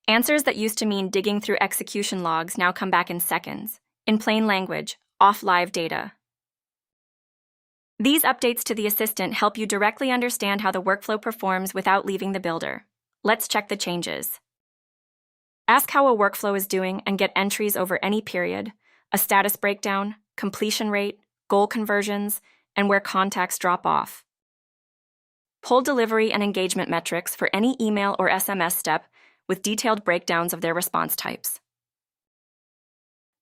Answers that used to mean digging through execution logs now come back in seconds, in plain language, off live data. These updates to the assistant help you directly understand how the workflow performs without leaving the builder. Let's check the changes. Ask how a workflow is doing and get entries over any period, a status breakdown, completion rate, goal conversions, and where contacts drop off. Pull delivery and engagement metrics for any email or SMS step with detailed breakdowns of their response types.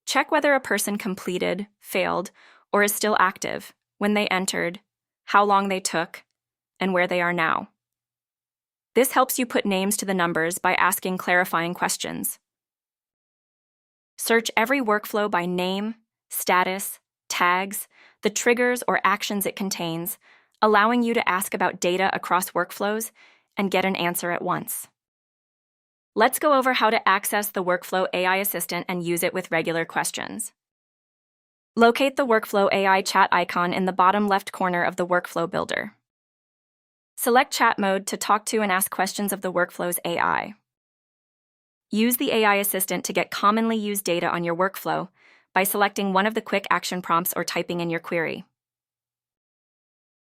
Check whether a person completed, failed, or is still active, when they entered, how long they took, and where they are now. This helps you put names to the numbers by asking clarifying questions. Search every workflow by name, status, tags, the triggers or actions it contains, allowing you to ask about data across workflows and get an answer at once. Let's go over how to access the Workflow AI Assistant and use it with regular questions. Locate the Workflow AI chat icon in the bottom left corner of the Workflow Builder. Select Chat Mode to talk to and ask questions of the Workflow's AI. Use the AI Assistant to get commonly used data on your workflow by selecting one of the quick action prompts or typing in your query.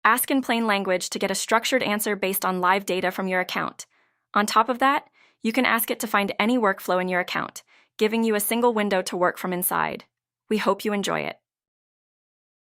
Ask in plain language to get a structured answer based on live data from your account. On top of that, you can ask it to find any workflow in your account, giving you a single window to work from inside. We hope you enjoy it.